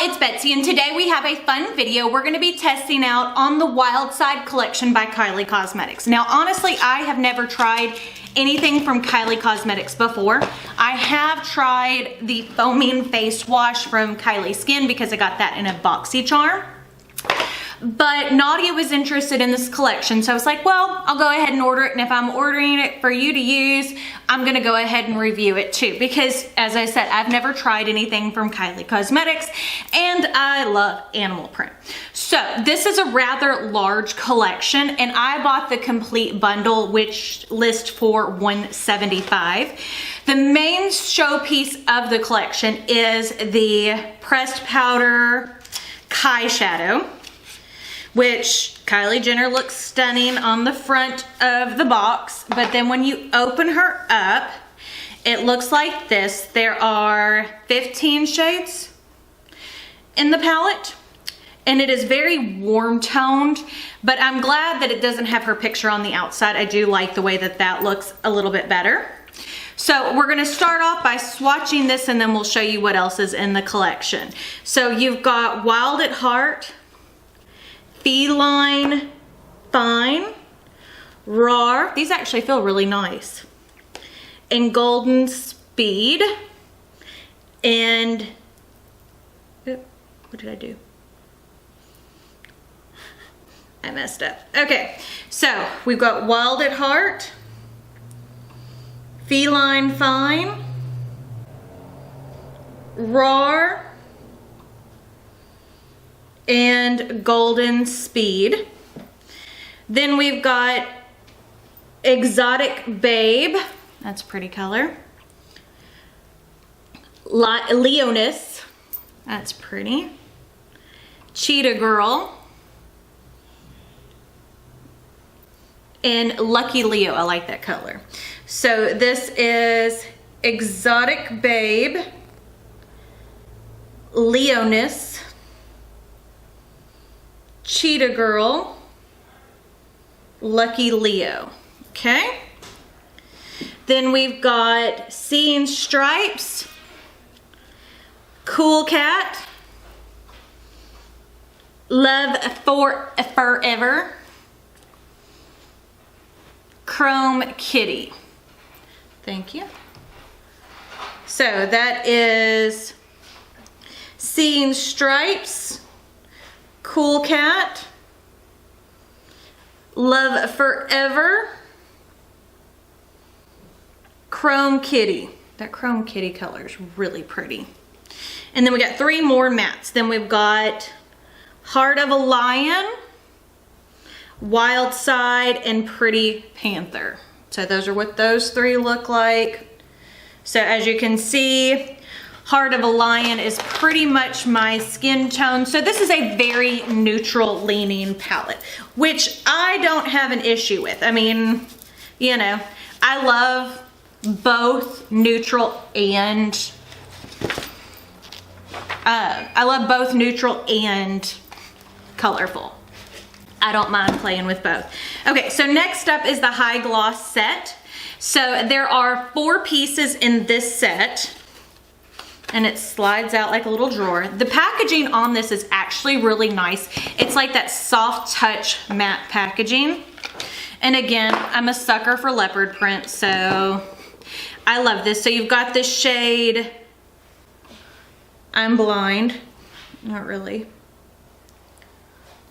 it's Betsy, and today we have a fun video. We're going to be testing out on the Wild Side collection by Kylie Cosmetics. Now, honestly, I have never tried anything from Kylie Cosmetics before. I have tried the foaming face wash from Kylie Skin because I got that in a BoxyCharm. But Nadia was interested in this collection, so I was like, well, I'll go ahead and order it, and if I'm ordering it for you to use, I'm gonna go ahead and review it too, because as I said, I've never tried anything from Kylie Cosmetics, and I love animal print. So this is a rather large collection, and I bought the complete bundle, which lists for $175. The main showpiece of the collection is the pressed powder Eyeshadow, which Kylie Jenner looks stunning on the front of the box, but then when you open her up, it looks like this. There are 15 shades in the palette, and it is very warm toned, but I'm glad that it doesn't have her picture on the outside. I do like the way that that looks a little bit better. So we're gonna start off by swatching this, and then we'll show you what else is in the collection. So you've got Wild at Heart, Feline Fine, Raw. These actually feel really nice. And Golden Speed. And, what did I do? I messed up. Okay, so we've got Wild at Heart, Feline Fine, Raw, and Golden Speed. Then we've got Exotic Babe. That's a pretty color. Leonis. That's pretty. Cheetah Girl. And Lucky Leo. I like that color. So this is Exotic Babe, Leonis, Cheetah Girl, Lucky Leo. Okay. Then we've got Seeing Stripes, Cool Cat, Love for Forever, Chrome Kitty. Thank you. So that is Seeing Stripes, Cool Cat, Love Forever, Chrome Kitty. That Chrome Kitty color is really pretty. And then we got 3 more mattes. Then we've got Heart of a Lion, Wild Side, and Pretty Panther. So those are what those 3 look like. So as you can see, Heart of a Lion is pretty much my skin tone. So this is a very neutral leaning palette, which I don't have an issue with. I mean, you know, I love both neutral and colorful. I don't mind playing with both. Okay, so next up is the High Gloss set. So there are 4 pieces in this set, and it slides out like a little drawer. The packaging on this is actually really nice. It's like that soft touch matte packaging. And again, I'm a sucker for leopard print, so I love this. So you've got this shade, I'm Blind, not really.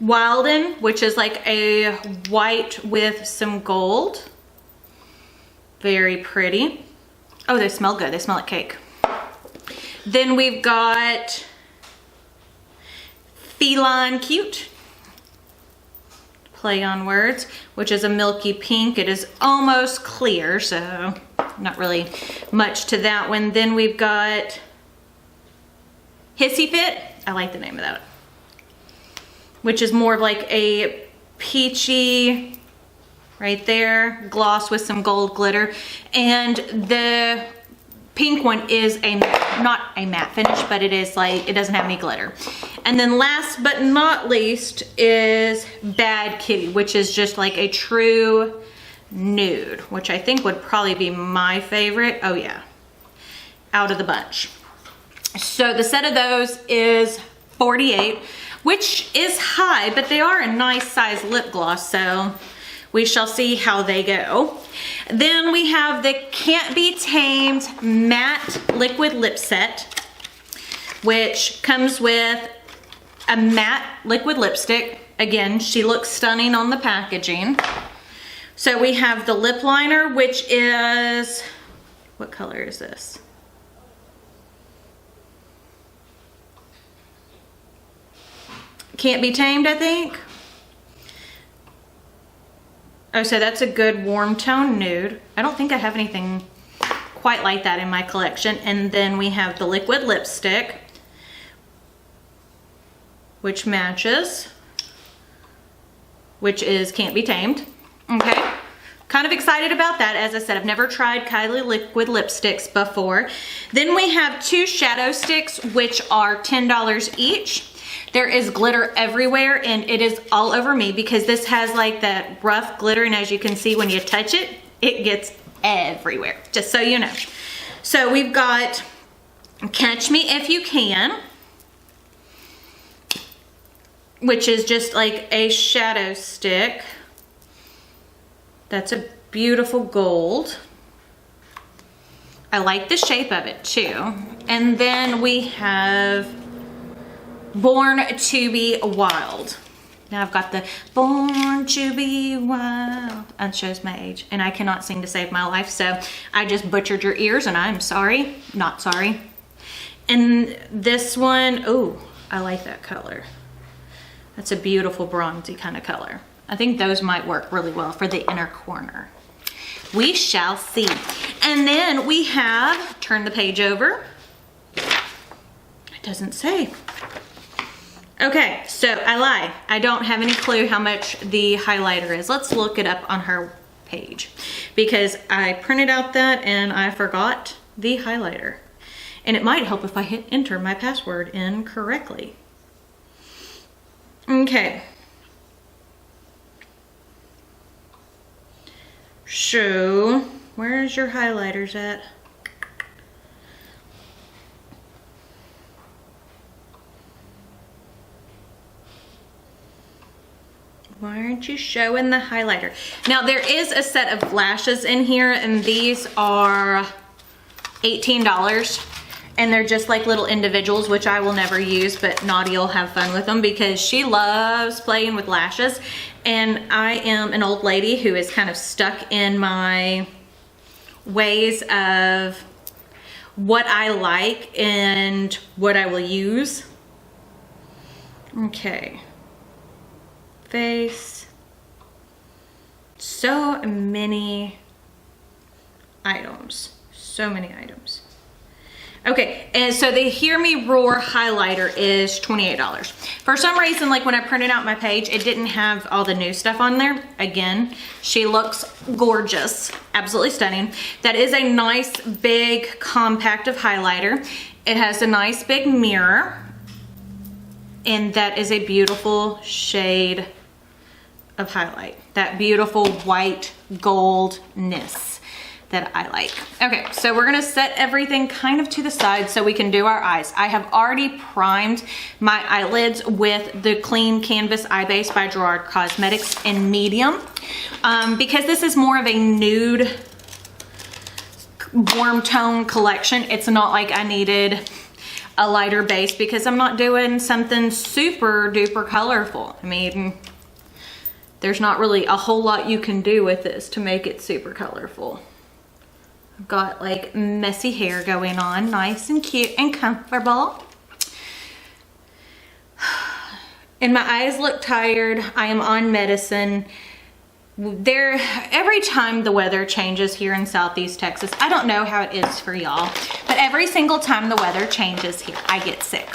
Wilden, which is like a white with some gold. Very pretty. Oh, they smell good. They smell like cake. Then we've got Feline Cute, play on words, which is a milky pink. It is almost clear, so not really much to that one. Then we've got Hissy Fit. I like the name of that, which is more of like a peachy, right there, gloss with some gold glitter. And the pink one is not a matte finish, but it is like, it doesn't have any glitter. And then last but not least is Bad Kitty, which is just like a true nude, which I think would probably be my favorite. Oh yeah, out of the bunch. So the set of those is $48, which is high, but they are a nice size lip gloss, so we shall see how they go. Then we have the Can't Be Tamed Matte Liquid Lip Set, which comes with a matte liquid lipstick. Again, she looks stunning on the packaging. So we have the lip liner, which is, what color is this? Can't Be Tamed, I think. Oh, so that's a good warm tone nude. I don't think I have anything quite like that in my collection. And then we have the liquid lipstick, which matches, which is Can't Be Tamed. Okay, kind of excited about that. As I said, I've never tried Kylie liquid lipsticks before. Then we have 2 shadow sticks, which are $10 each. There is glitter everywhere, and it is all over me because this has like that rough glitter, and as you can see when you touch it, it gets everywhere, just so you know. So we've got Catch Me If You Can, which is just like a shadow stick. That's a beautiful gold. I like the shape of it too. And then we have Born to Be Wild. Now I've got the Born to Be Wild. That shows my age, and I cannot sing to save my life, so I just butchered your ears, and I'm sorry. Not sorry. And this one, oh, I like that color. That's a beautiful bronzy kind of color. I think those might work really well for the inner corner. We shall see. And then we have, turn the page over. It doesn't say. Okay, so I lie. I don't have any clue how much the highlighter is. Let's look it up on her page because I printed out that and I forgot the highlighter. And it might help if I hit enter my password in correctly. Okay. So, where's your highlighters at? Why aren't you showing the highlighter? Now there is a set of lashes in here, and these are $18. And they're just like little individuals, which I will never use, but Naughty will have fun with them because she loves playing with lashes. And I am an old lady who is kind of stuck in my ways of what I like and what I will use. Okay. Face. So many items. So many items. Okay, and so the Hear Me Roar highlighter is $28. For some reason, like when I printed out my page, it didn't have all the new stuff on there. Again, she looks gorgeous, absolutely stunning. That is a nice big compact of highlighter. It has a nice big mirror, and that is a beautiful shade of highlight. That beautiful white goldness that I like. Okay, so we're gonna set everything kind of to the side so we can do our eyes. I have already primed my eyelids with the Clean Canvas Eye Base by Gerard Cosmetics in medium because this is more of a nude warm tone collection. It's not like I needed a lighter base because I'm not doing something super duper colorful. I mean, there's not really a whole lot you can do with this to make it super colorful. I've got like messy hair going on, nice and cute and comfortable. And my eyes look tired. I am on medicine. Every time the weather changes here in Southeast Texas, I don't know how it is for y'all, but every single time the weather changes here, I get sick.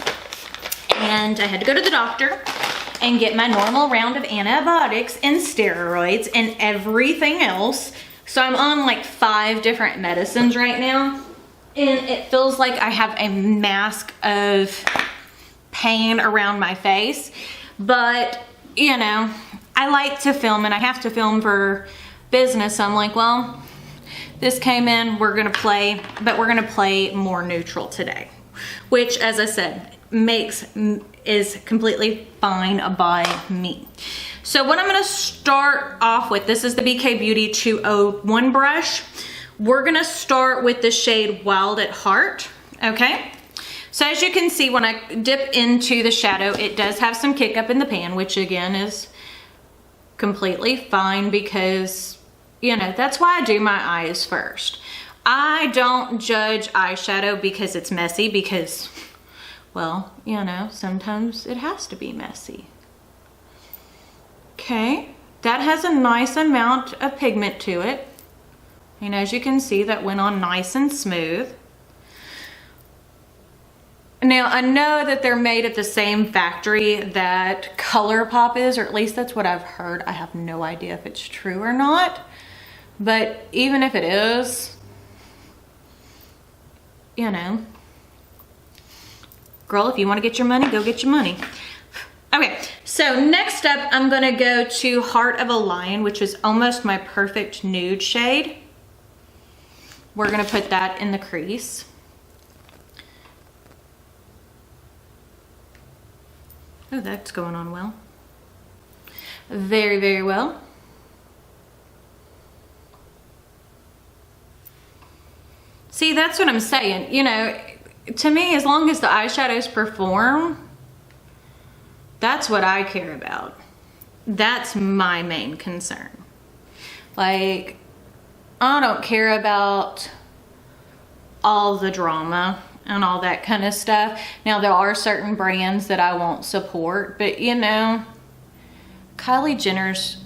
And I had to go to the doctor and get my normal round of antibiotics and steroids and everything else. So I'm on like 5 different medicines right now, and it feels like I have a mask of pain around my face. But, you know, I like to film and I have to film for business. So I'm like, well, this came in, we're gonna play, but we're gonna play more neutral today. Which, as I said, is completely fine by me. So what I'm gonna start off with, this is the BK Beauty 201 brush. We're gonna start with the shade Wild at Heart, okay? So as you can see, when I dip into the shadow, it does have some kick up in the pan, which again is completely fine because, you know, that's why I do my eyes first. I don't judge eyeshadow because it's messy, because, well, you know, sometimes it has to be messy. Okay, that has a nice amount of pigment to it. And as you can see, that went on nice and smooth. Now, I know that they're made at the same factory that ColourPop is, or at least that's what I've heard. I have no idea if it's true or not. But even if it is, you know, girl, if you want to get your money, go get your money. Okay, so next up, I'm gonna go to Heart of a Lion, which is almost my perfect nude shade. We're gonna put that in the crease. Oh, that's going on well. Very, very well. See, that's what I'm saying. You know, to me, as long as the eyeshadows perform, that's what I care about. That's my main concern. Like, I don't care about all the drama and all that kind of stuff. Now, there are certain brands that I won't support, but you know, Kylie Jenner's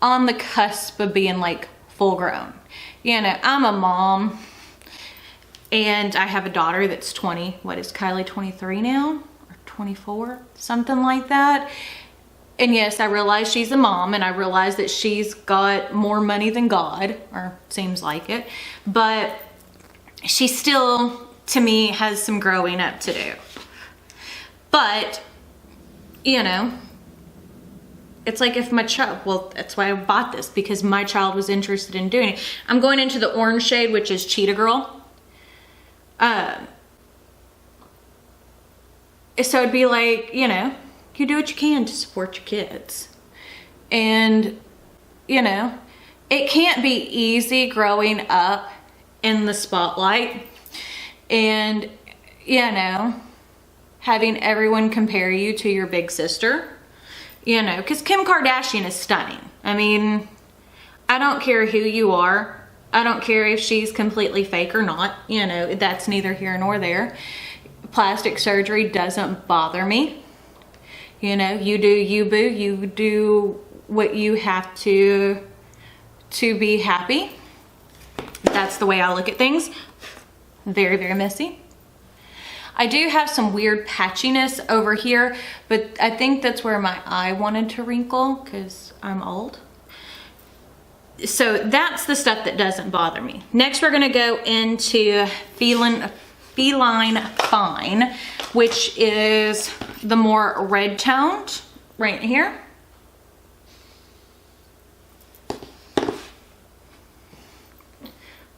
on the cusp of being like full grown. You know, I'm a mom and I have a daughter that's 20. What is Kylie, 23 now? Or 24? Something like that. And yes, I realize she's a mom and I realize that she's got more money than God, or seems like it. But she still, to me, has some growing up to do. But, you know, it's like if my child, well, that's why I bought this, because my child was interested in doing it. I'm going into the orange shade, which is Cheetah Girl. So it'd be like, you know, you do what you can to support your kids. And, you know, it can't be easy growing up in the spotlight and, you know, having everyone compare you to your big sister, you know, because Kim Kardashian is stunning. I mean, I don't care who you are. I don't care if she's completely fake or not. You know, that's neither here nor there. Plastic surgery doesn't bother me. You know, you do you, boo. You do what you have to be happy. That's the way I look at things. Very, very messy. I do have some weird patchiness over here, but I think that's where my eye wanted to wrinkle because I'm old. So that's the stuff that doesn't bother me. Next, we're gonna go into Feline Fine, which is the more red toned right here.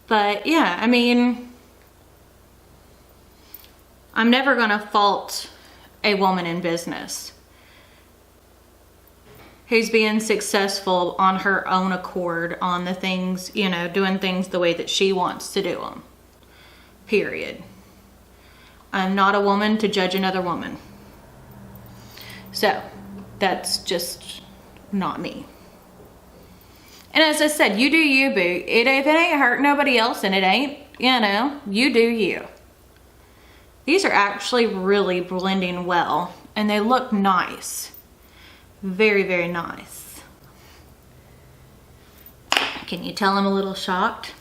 But yeah, I mean, I'm never gonna fault a woman in business who's being successful on her own accord on the things, you know, doing things the way that she wants to do them, period. I'm not a woman to judge another woman. So that's just not me. And as I said, you do you, boo. If it ain't hurt nobody else, and it ain't, you know, you do you. These are actually really blending well, and they look nice. Very, very nice. Can you tell I'm a little shocked?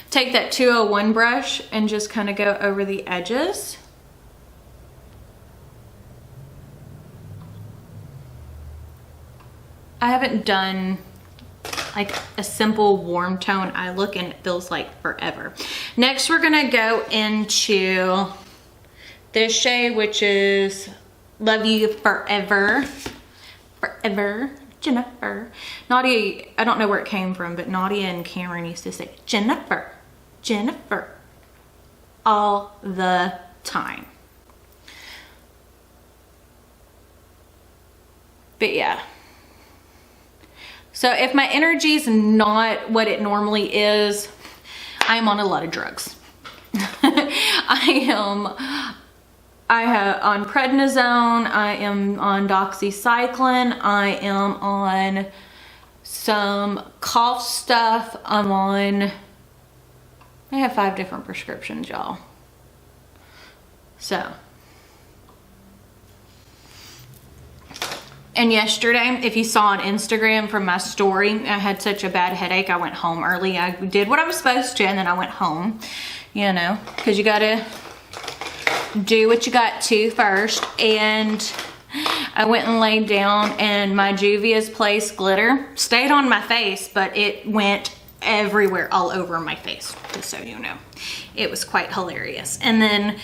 Take that 201 brush and just kind of go over the edges. I haven't done like a simple warm tone eye look and it feels like forever. Next, we're gonna go into this shade, which is Love You Forever. Forever. Jennifer. Nadia, I don't know where it came from, but Nadia and Cameron used to say, Jennifer, Jennifer. all the time. But yeah. So if my energy is not what it normally is, I'm on a lot of drugs. I am on prednisone, I am on doxycycline, I am on some cough stuff, I have 5 different prescriptions, y'all. So. And yesterday, if you saw on Instagram from my story, I had such a bad headache, I went home early. I did what I was supposed to, and then I went home, you know, because you gotta do what you got to first. And I went and laid down, and my Juvia's Place glitter stayed on my face, but it went everywhere, all over my face, just so you know. It was quite hilarious. And then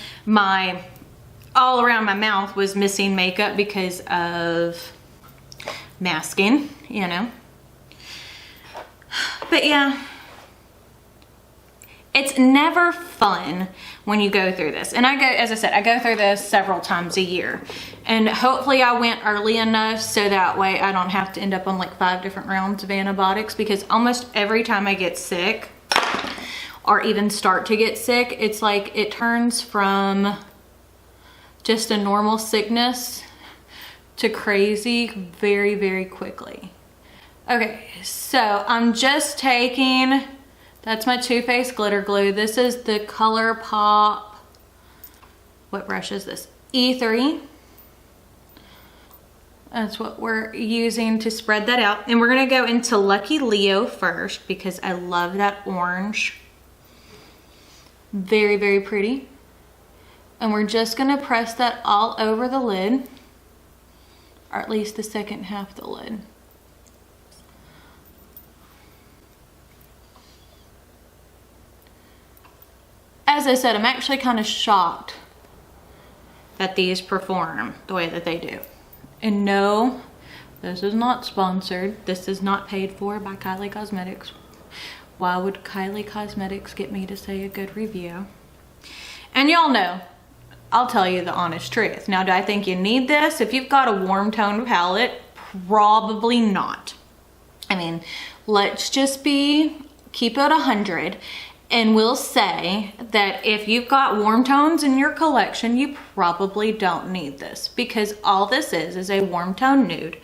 all around my mouth was missing makeup because of masking, you know. But yeah, it's never fun when you go through this. And as I said, I go through this several times a year. And hopefully I went early enough so that way I don't have to end up on like 5 different rounds of antibiotics, because almost every time I get sick or even start to get sick, it's like it turns from just a normal sickness to crazy very, very quickly. Okay, so I'm just taking, that's my Too Faced glitter glue. This is the ColourPop, what brush is this? E3. That's what we're using to spread that out. And we're gonna go into Lucky Leo first because I love that orange. Very, very pretty. And we're just gonna press that all over the lid, or at least the second half of the lid. As I said, I'm actually kind of shocked that these perform the way that they do. And no, this is not sponsored. This is not paid for by Kylie Cosmetics. Why would Kylie Cosmetics get me to say a good review? And y'all know, I'll tell you the honest truth. Now, do I think you need this? If you've got a warm tone palette, probably not. I mean, let's just keep it 100. And we'll say that if you've got warm tones in your collection, you probably don't need this, because all this is a warm tone nude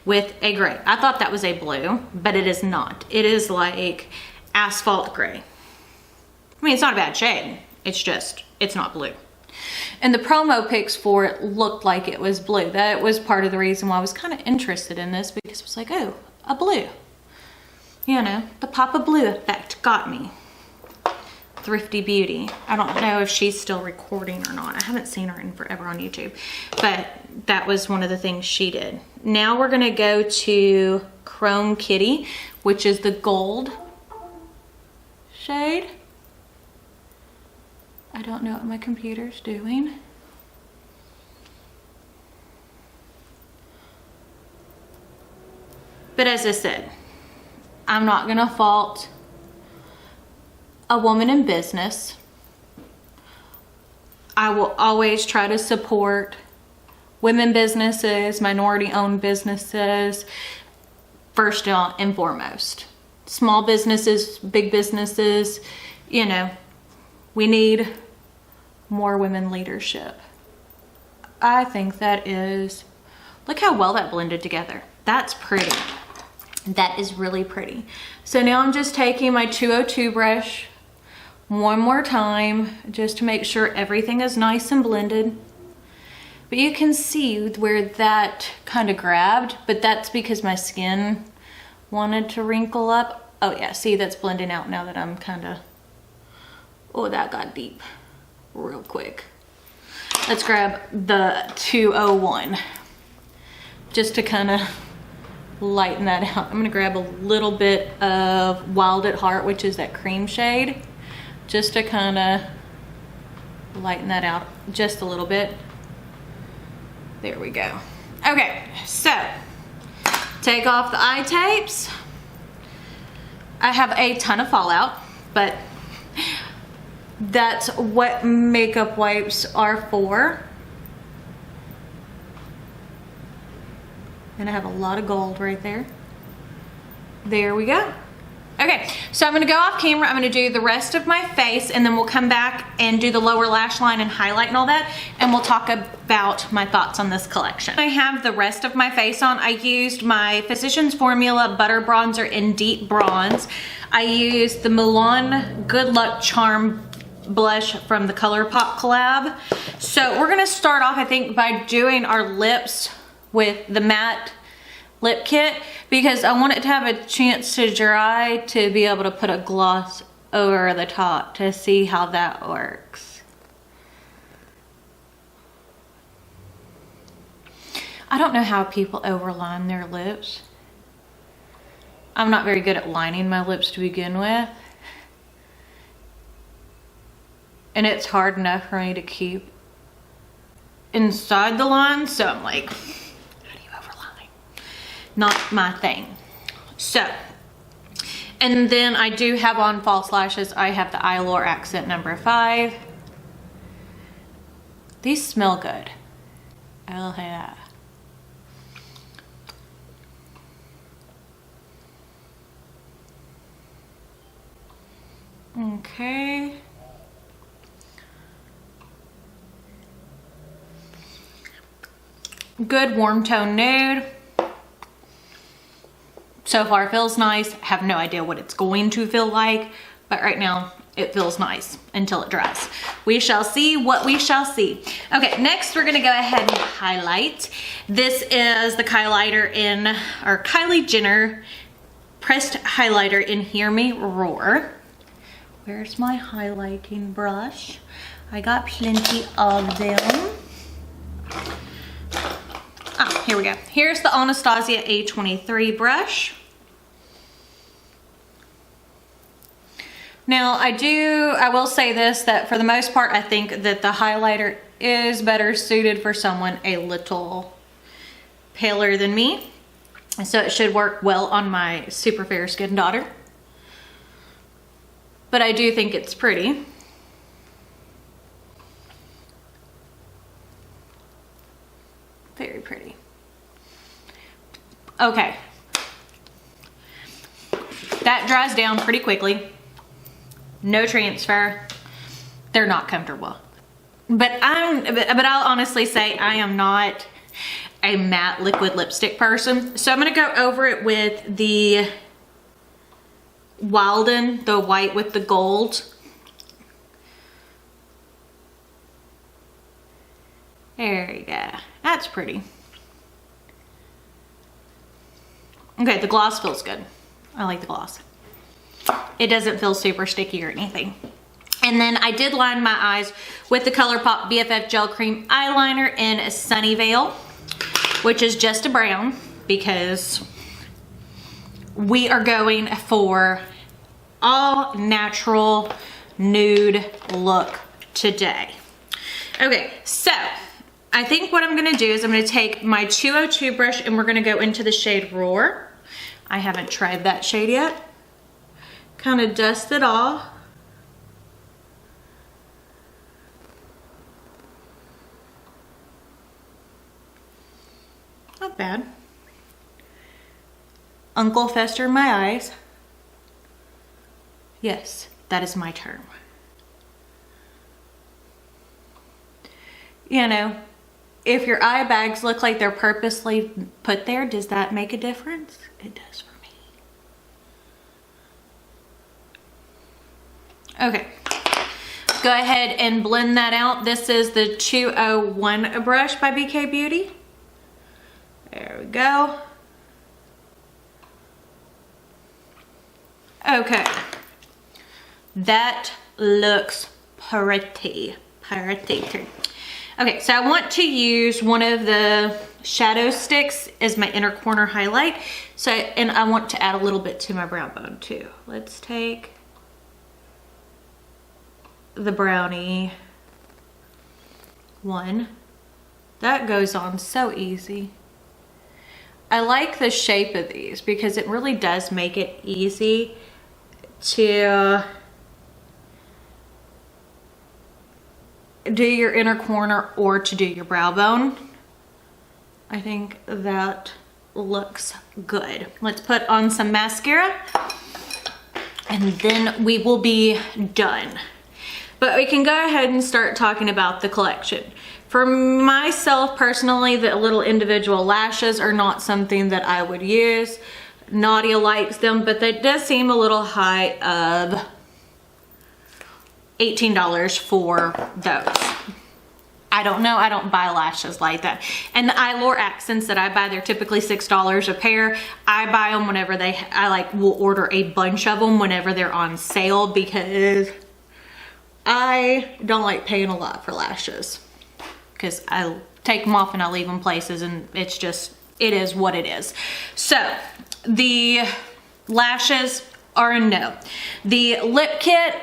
with a gray. I thought that was a blue, but it is not. It is like asphalt gray. I mean, it's not a bad shade. It's just, it's not blue. And the promo pics for it looked like it was blue. That was part of the reason why I was kind of interested in this, because it was like, oh, a blue. You know, the Papa Blue effect got me. Thrifty Beauty. I don't know if she's still recording or not. I haven't seen her in forever on YouTube, but that was one of the things she did. Now we're gonna go to Chrome Kitty, which is the gold shade. I don't know what my computer's doing. But as I said, I'm not gonna fault a woman in business. I will always try to support women businesses, minority owned businesses, first and foremost. Small businesses, big businesses, you know, we need more women leadership. I think that is, look how well that blended together. That's pretty. That is really pretty. So now I'm just taking my 202 brush one more time just to make sure everything is nice and blended. But you can see where that kind of grabbed, but that's because my skin wanted to wrinkle up. Oh yeah, see, that's blending out now that I'm kind of, oh, that got deep real quick. Let's grab the 201 just to kind of lighten that out. I'm gonna grab a little bit of Wild at Heart, which is that cream shade, just to kind of lighten that out just a little bit. There we go. Okay, so take off the eye tapes. I have a ton of fallout, but That's what makeup wipes are for. And I have a lot of gold right there. There we go. Okay, so I'm gonna go off camera. I'm gonna do the rest of my face, and then we'll come back and do the lower lash line and highlight and all that, and we'll talk about my thoughts on this collection. I have the rest of my face on. I used my Physicians Formula Butter Bronzer in Deep Bronze. I used the Milan Good Luck Charm blush from the ColourPop collab. So we're gonna start off, I think, by doing our lips with the matte lip kit, because I want it to have a chance to dry to be able to put a gloss over the top to see how that works. I don't know how people overline their lips. I'm not very good at lining my lips to begin with. And it's hard enough for me to keep inside the line, so I'm like, not my thing. So, and then I do have on false lashes. I have the Eyelure Accent number 5. These smell good. I'll say that. Okay. Good warm tone nude. So far feels nice. Have no idea what it's going to feel like, but right now it feels nice until it dries. We shall see what we shall see. Okay, next we're gonna go ahead and highlight. This is the Kylie Jenner pressed highlighter in Hear Me Roar. Where's my highlighting brush? I got plenty of them. Ah, here we go. Here's the Anastasia A23 brush. Now I will say this, that for the most part, I think that the highlighter is better suited for someone a little paler than me. So it should work well on my super fair skinned daughter. But I do think it's pretty. Very pretty. Okay. That dries down pretty quickly. No transfer. They're not comfortable. But I'll honestly say I am not a matte liquid lipstick person. So I'm gonna go over it with the Wilden, the white with the gold. There you go. That's pretty. Okay, the gloss feels good. I like the gloss. It doesn't feel super sticky or anything. And then I did line my eyes with the ColourPop BFF Gel Cream Eyeliner in Sunnyvale, which is just a brown, because we are going for all natural nude look today. Okay, so I think what I'm gonna do is I'm gonna take my 202 brush and we're gonna go into the shade Roar. I haven't tried that shade yet. Kind of dust it off. Not bad. Uncle Fester in my eyes. Yes, that is my term. You know, if your eye bags look like they're purposely put there, does that make a difference? It does for me. Okay, go ahead and blend that out. This is the 201 brush by BK Beauty. There we go. Okay, that looks pretty. Okay, so I want to use one of the shadow sticks as my inner corner highlight. So, and I want to add a little bit to my brow bone too. Let's take the brownie one. That goes on so easy. I like the shape of these because it really does make it easy to do your inner corner or to do your brow bone. I think that looks good. Let's put on some mascara and then we will be done. But we can go ahead and start talking about the collection. For myself personally, the little individual lashes are not something that I would use. Nadia likes them, but that does seem a little high of $18 for those. I don't know, I don't buy lashes like that. And the Eyelure accents that I buy, they're typically $6 a pair. I buy them whenever I will order a bunch of them whenever they're on sale because I don't like paying a lot for lashes. Because I take them off and I leave them places and it's just, it is what it is. So the lashes are a no. The lip kit,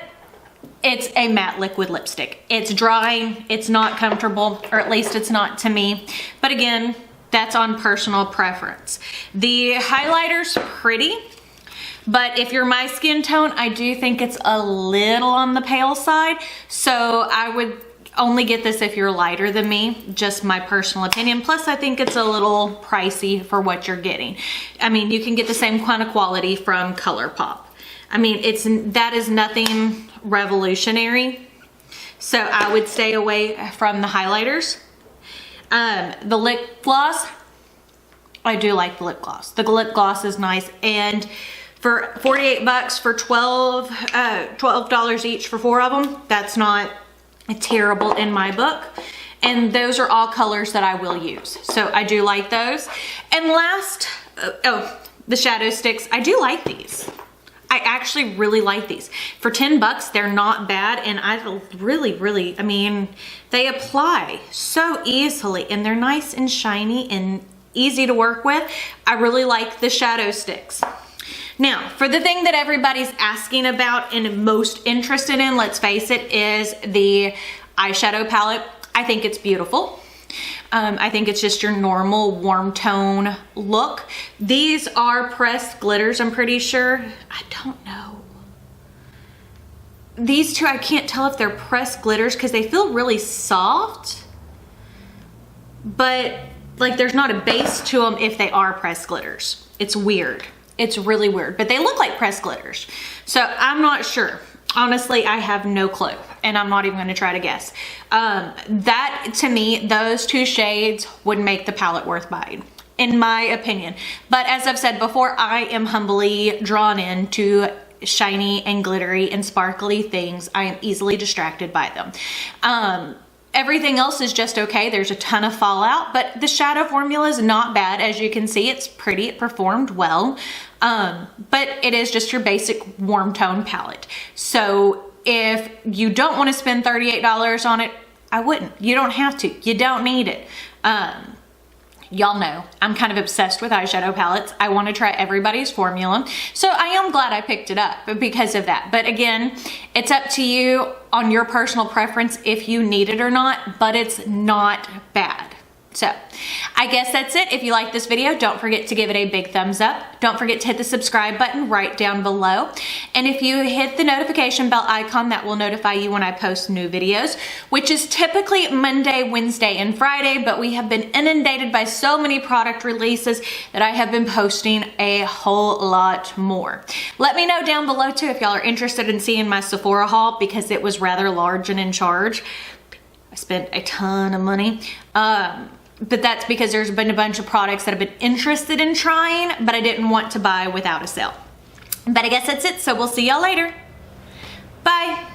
it's a matte liquid lipstick. It's drying, it's not comfortable, or at least it's not to me. But again, that's on personal preference. The highlighter's pretty, but if you're my skin tone, I do think it's a little on the pale side. So I would only get this if you're lighter than me, just my personal opinion. Plus I think it's a little pricey for what you're getting. I mean, you can get the same kind of quality from ColourPop. I mean, that is nothing revolutionary. So I would stay away from the highlighters. The lip gloss, I do like the lip gloss. The lip gloss is nice. And for 48 bucks for $12 each for 4 of them, that's not terrible in my book. And those are all colors that I will use. So I do like those. And last, the shadow sticks. I do like these. I actually really like these. For 10 bucks, they're not bad. And I really, I mean, they apply so easily and they're nice and shiny and easy to work with. I really like the shadow sticks. Now, for the thing that everybody's asking about and most interested in, let's face it, is the eyeshadow palette. I think it's beautiful. I think it's just your normal warm tone look. These are pressed glitters, I'm pretty sure. I don't know. These two, I can't tell if they're pressed glitters because they feel really soft. But like there's not a base to them if they are pressed glitters. It's weird. It's really weird, but they look like pressed glitters. So I'm not sure. Honestly, I have no clue, and I'm not even gonna try to guess. That, to me, those two shades would make the palette worth buying, in my opinion. But as I've said before, I am humbly drawn into shiny and glittery and sparkly things. I am easily distracted by them. Everything else is just okay. There's a ton of fallout, but the shadow formula is not bad. As you can see, it's pretty, it performed well. But it is just your basic warm tone palette. So if you don't want to spend $38 on it, I wouldn't. You don't have to. You don't need it. Y'all know I'm kind of obsessed with eyeshadow palettes. I want to try everybody's formula. So I am glad I picked it up because of that. But again, it's up to you on your personal preference if you need it or not, but it's not bad. So I guess that's it. If you like this video, don't forget to give it a big thumbs up. Don't forget to hit the subscribe button right down below. And if you hit the notification bell icon, that will notify you when I post new videos, which is typically Monday, Wednesday, and Friday, but we have been inundated by so many product releases that I have been posting a whole lot more. Let me know down below too if y'all are interested in seeing my Sephora haul because it was rather large and in charge. I spent a ton of money. But that's because there's been a bunch of products that I've been interested in trying, but I didn't want to buy without a sale. But I guess that's it, so we'll see y'all later. Bye.